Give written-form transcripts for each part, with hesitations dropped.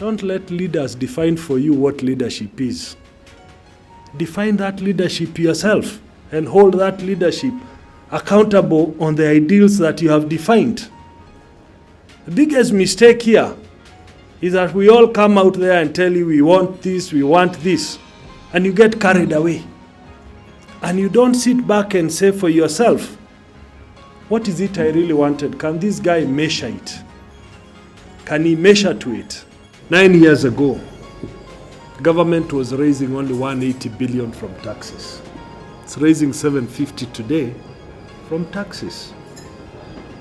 Don't let leaders define for you what leadership is. Define that leadership yourself and hold that leadership accountable on the ideals that you have defined. The biggest mistake here is that we all come out there and tell you we want this, and you get carried away. And you don't sit back and say for yourself, what is it I really wanted? Can this guy measure it? Can he measure to it? 9 years ago, government was raising only 180 billion from taxes. It's raising 750 today from taxes.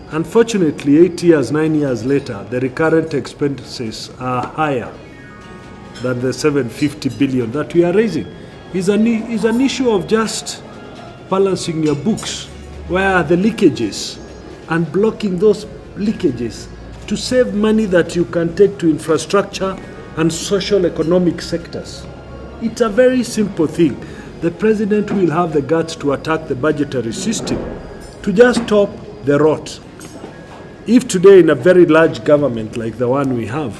Unfortunately, 9 years later, the recurrent expenses are higher than the 750 billion that we are raising. It's an issue of just balancing your books. Where are the leakages? And blocking those leakages to save money that you can take to infrastructure and social economic sectors. It's a very simple thing. The president will have the guts to attack the budgetary system to just stop the rot. If today in a very large government like the one we have,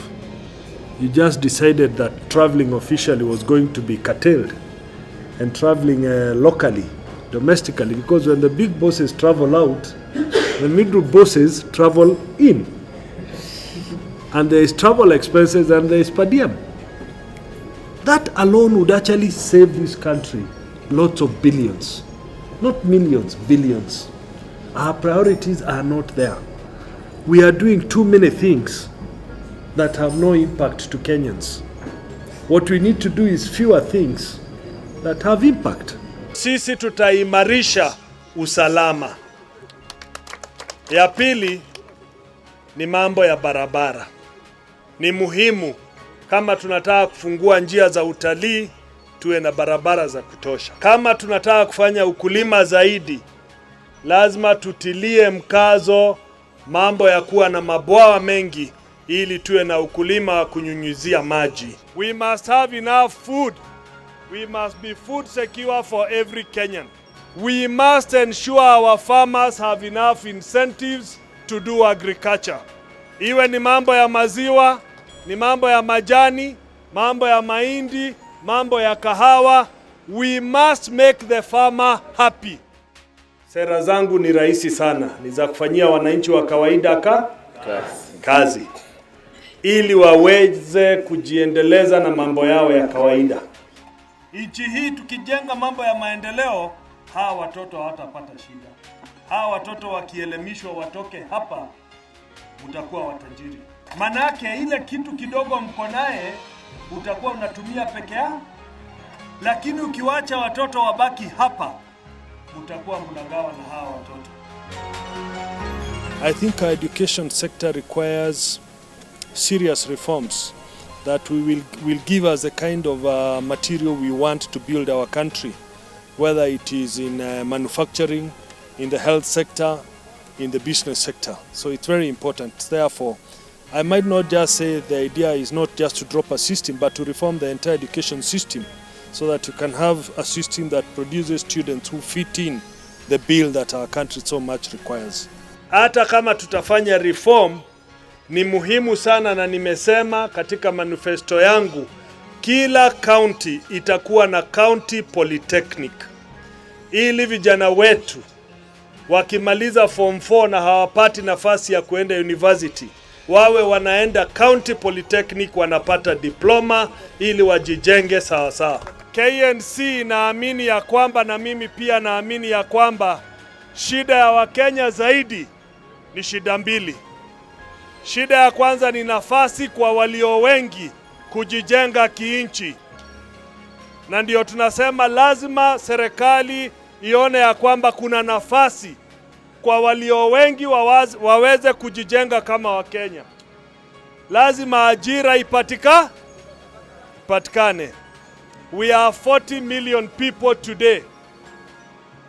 you just decided that traveling officially was going to be curtailed and traveling locally, domestically, because when the big bosses travel out, the middle bosses travel in. And there is travel expenses and there is per diem. That alone would actually save this country lots of billions. Not millions, billions. Our priorities are not there. We are doing too many things that have no impact to Kenyans. What we need to do is fewer things that have impact. Sisi tutaimarisha usalama. Ya pili ni mambo ya barabara. Ni muhimu kama tunataka kufungua njia za utalii, tuwe na barabara za kutosha. Kama tunataka kufanya ukulima zaidi, lazima tutilie mkazo mambo ya kuwa na mabwawa mengi ili tuwe na ukulima wa kunyunyizia maji. We must have enough food. We must be food secure for every Kenyan. We must ensure our farmers have enough incentives to do agriculture. Iwe ni mambo ya maziwa, ni mambo ya majani, mambo ya mahindi, mambo ya kahawa. We must make the farmer happy. Sera zangu ni rahisi sana, ni za kufanyia wananchi wa kawaida kazi. Ili waweze kujiendeleza na mambo yao ya kawaida. Nchi hii tukijenga mambo ya maendeleo, hawa watoto hawatapata shida. Hawa watoto wakielemishwa watoke hapa, utakuwa watajiri. Manake ile kitu kidogo mko naye utakuwa unatumia peke yako. Lakini ukiwacha watoto wabaki hapa, utakuwa mnagawa na hawa watoto. I think our education sector requires serious reforms that will give us the kind of material we want to build our country, whether it is in manufacturing, in the health sector, in the business sector. So it's very important. Therefore, I might not just say the idea is not just to drop a system, but to reform the entire education system so that you can have a system that produces students who fit in the bill that our country so much requires. Hata kama tutafanya reform, ni muhimu sana, na nimesema katika manifesto yangu, kila county itakuwa na county polytechnic. Ili vijana wetu wakimaliza form 4 na hawapati nafasi ya kuenda university, wawe wanaenda county polytechnic, wanapata diploma ili wajijenge sawa sawa. KNC naamini ya kwamba, na mimi pia naamini ya kwamba, shida ya Wakenya zaidi ni shida mbili. Shida ya kwanza ni nafasi kwa walio wengi kujijenga kiinchi. Na ndio tunasema lazima serikali ione ya kwamba kuna nafasi kwa walio wengi waweze kujijenga kama Wakenya. Lazima ajira ipatikane. We are 40 million people today.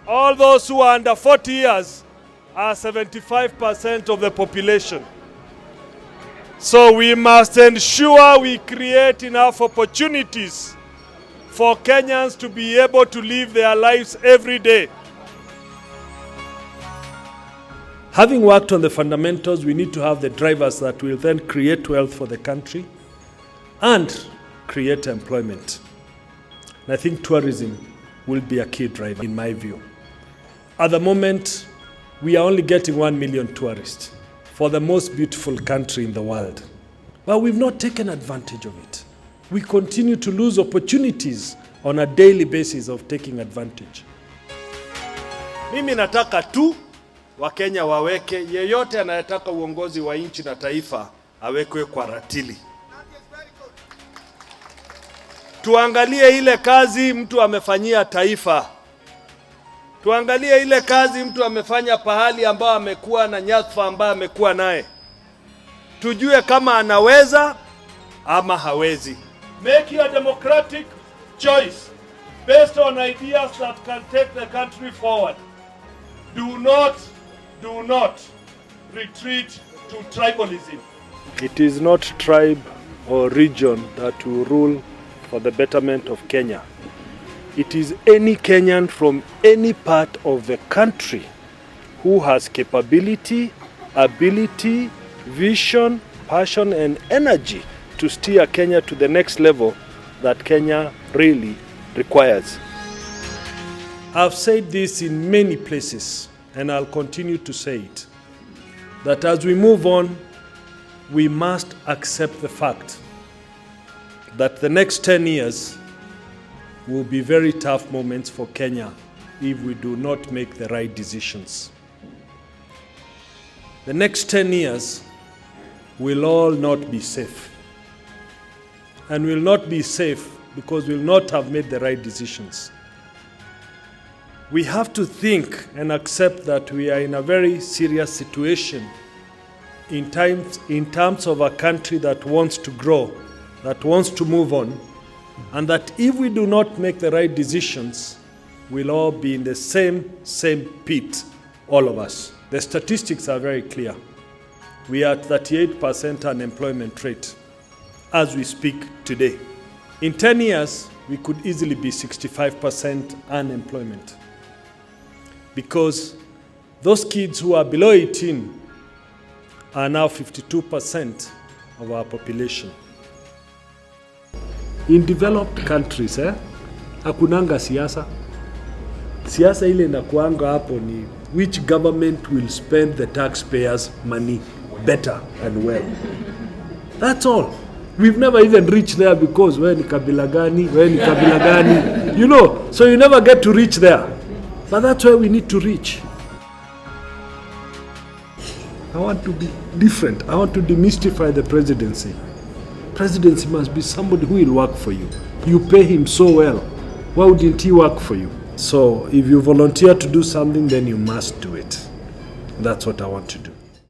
All those who are under 40 years are 75% of the population. So we must ensure we create enough opportunities for Kenyans to be able to live their lives every day. Having worked on the fundamentals, we need to have the drivers that will then create wealth for the country. and create employment. And I think tourism will be a key driver, in my view. At the moment, we are only getting 1 million tourists for the most beautiful country in the world. But we've not taken advantage of it. We continue to lose opportunities on a daily basis of taking advantage. Mimi nataka tu Wakenya waweke, yeyote anayetaka uongozi wa nchi na taifa awekwe kwa ratili. Tuangalie ile kazi mtu amefanyia taifa. Tuangalie ile kazi mtu amefanya pahali ambao amekuwa na nyadhifa ambao amekuwa naye. Tujue kama anaweza ama hawezi. Make your democratic choice based on ideas that can take the country forward. Do not retreat to tribalism. It is not tribe or region that will rule for the betterment of Kenya. It is any Kenyan from any part of the country who has capability, ability, vision, passion and energy to steer Kenya to the next level that Kenya really requires. I've said this in many places and I'll continue to say it, that as we move on, we must accept the fact that the next 10 years will be very tough moments for Kenya if we do not make the right decisions. The next 10 years will all not be safe. And will not be safe because we'll not have made the right decisions. We have to think and accept that we are in a very serious situation in terms of a country that wants to grow, that wants to move on, and that if we do not make the right decisions, we'll all be in the same pit, all of us. The statistics are very clear. We are at 38% unemployment rate as we speak today. In 10 years, we could easily be 65% unemployment, because those kids who are below 18 are now 52% of our population. In developed countries, hakunanga siasa. Siasa ile inakuanga hapo ni which government will spend the taxpayers' money better and well. That's all. We've never even reached there because wewe ni kabila gani, you know, so you never get to reach there. But that's where we need to reach. I want to be different. I want to demystify the presidency. Presidency must be somebody who will work for you. You pay him so well. Why wouldn't he work for you? So if you volunteer to do something, then you must do it. That's what I want to do.